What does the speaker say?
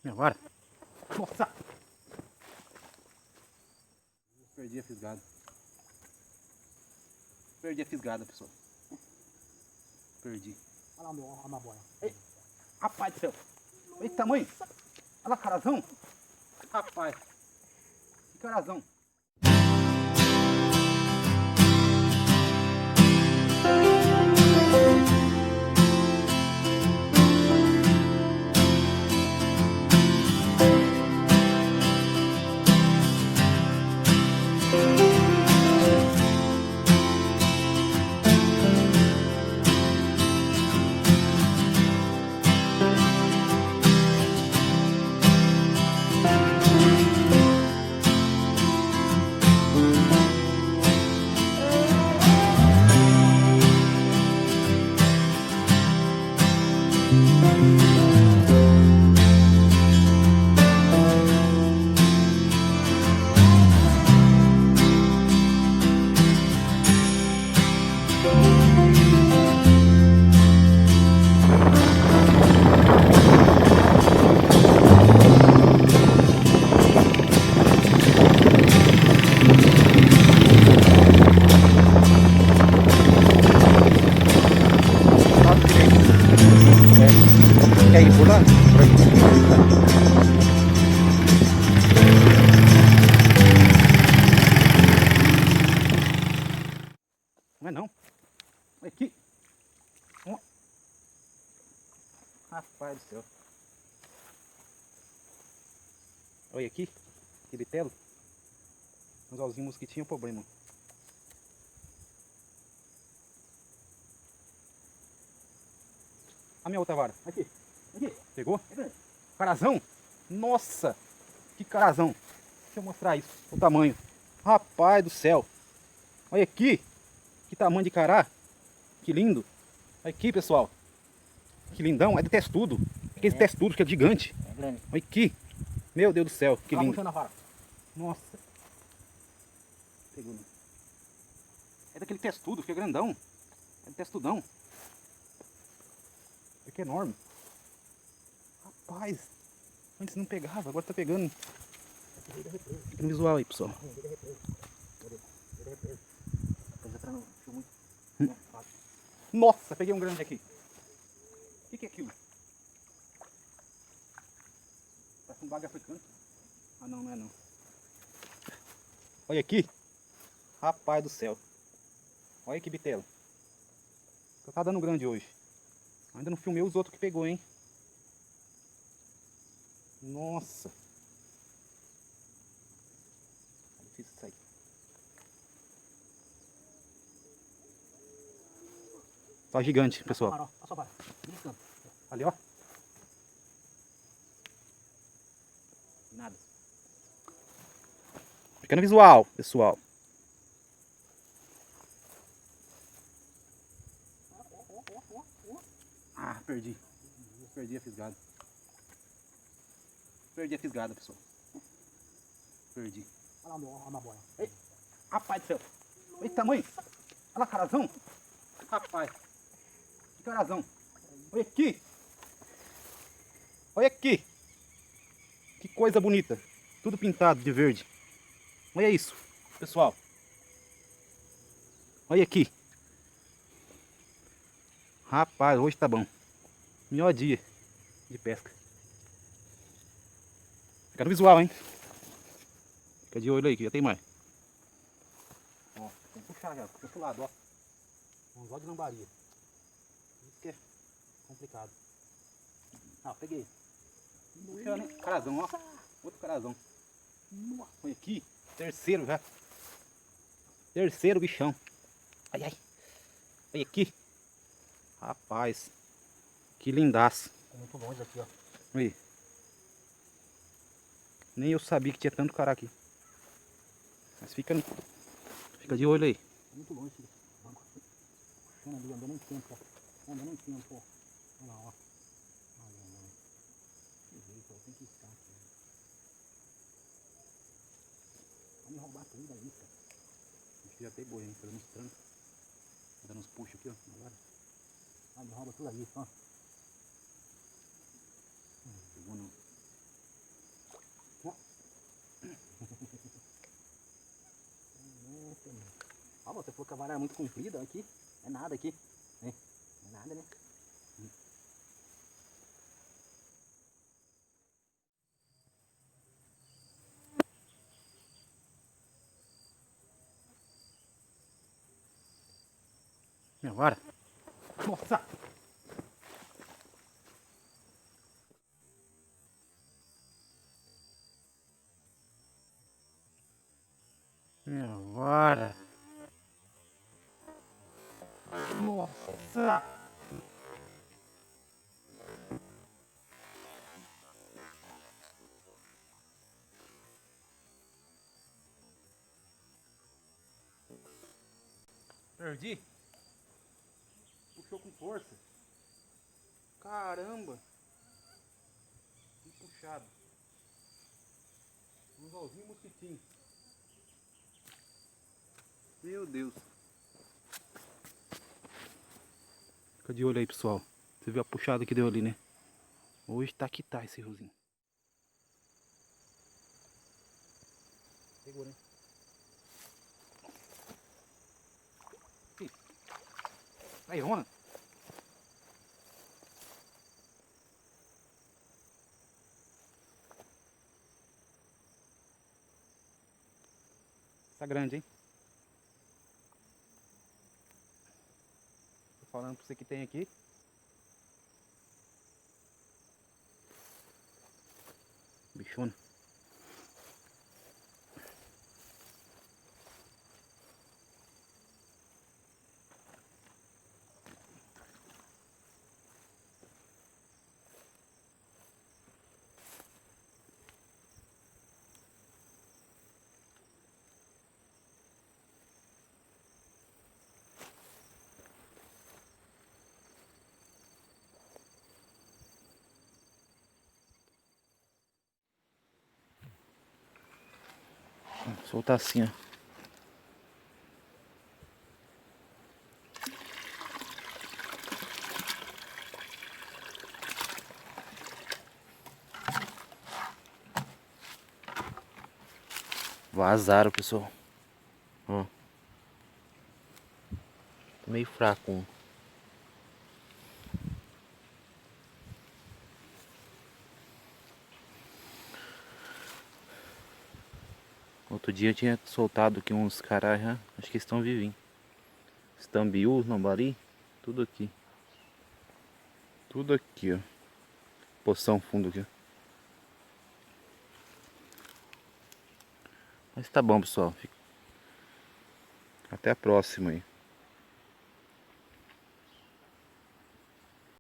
Agora. Nossa! Perdi a fisgada. Perdi a fisgada, pessoal. Perdi. Olha lá uma boia. Ei, rapaz do céu. Olha que tamanho. Olha lá, carazão. Rapaz. Que carazão. Quer ir por lá? Não é não. Olha aqui. Ó. Rapaz do céu. Olha aqui. Que bitelo. Anzolzinho mosquitinho é um problema. A minha outra vara. Aqui. Aqui. Pegou? Carazão? Nossa! Que carazão! Deixa eu mostrar isso. O tamanho. Rapaz do céu! Olha aqui! Que tamanho de cará! Que lindo! Olha aqui, pessoal! Que lindão! É de testudo! Aquele testudo que é gigante! É grande. Olha aqui! Meu Deus do céu! Que lindo! Puxando a vara. Nossa! Pegou, né? É daquele testudo, que é grandão! É de testudão! É que é enorme! Rapaz! Antes não pegava, agora tá pegando. Fica no visual aí, pessoal. Nossa, peguei um grande aqui. O que é aquilo? Parece um bagre africano. Ah não, não é não. Olha aqui. Rapaz do céu. Olha que bitela. Só tá dando grande hoje. Ainda não filmei os outros que pegou, hein? Nossa. É difícil isso aí. Só gigante, pessoal. Olha só, vara. Ali, ó. Nada. Fica no visual, pessoal. Ah, perdi. Perdi a fisgada. Perdi a fisgada, pessoal. Perdi. Olha lá uma boia. Ei, rapaz do céu. Olha que tamanho. Olha lá, carazão. Rapaz. Que carazão. Olha aqui. Olha aqui. Que coisa bonita. Tudo pintado de verde. Olha isso, pessoal. Olha aqui. Rapaz, hoje tá bom. Melhor dia de pesca. Fica no visual, hein? Fica de olho aí que já tem mais. Ó, tem que puxar já, puxa pro lado, ó. Anzol de lambaria. Isso que é complicado. Ah, peguei. Puxando, hein? Carazão, ó. Outro carazão. Olha aqui. Terceiro já. Terceiro bichão. Ai, ai. Olha aqui. Rapaz. Que lindaço. É muito longe aqui, ó. Aí. Nem eu sabia que tinha tanto cará aqui. Mas fica de olho aí. É muito longe, filho. Puxando ali, andando em tempo, ó. Andando em tempo, ó. Olha lá, ó. Que jeito, ó. Tem que estar aqui. Vai me roubar tudo aí, cara. Acho que já tem boi, hein? Fazendo uns trancos. Dando uns puxos aqui, ó. Agora. Vai me roubar tudo aí, ó. Pegou não. você falou que a vara é muito comprida aqui. É nada aqui. É nada, né? Minha vara. Nossa! Minha vara. Nossa! Perdi. Puxou com força. Caramba. Que puxado. Um golzinho mosquitinho. Meu Deus. Fica de olho aí, pessoal. Você viu a puxada que deu ali, né? Hoje tá que tá esse riozinho. Pegou, né? Aí, Rona. Tá grande, hein? Tô falando pra você que tem aqui. Bichona. Soltar assim, ó. Vazaram, pessoal. Ó. Tô meio fraco. Outro dia eu tinha soltado aqui uns caras, acho que estão vivinhos. Estambiú, lambari, tudo aqui. Tudo aqui, ó. Poção fundo aqui. Mas tá bom, pessoal. Até a próxima aí.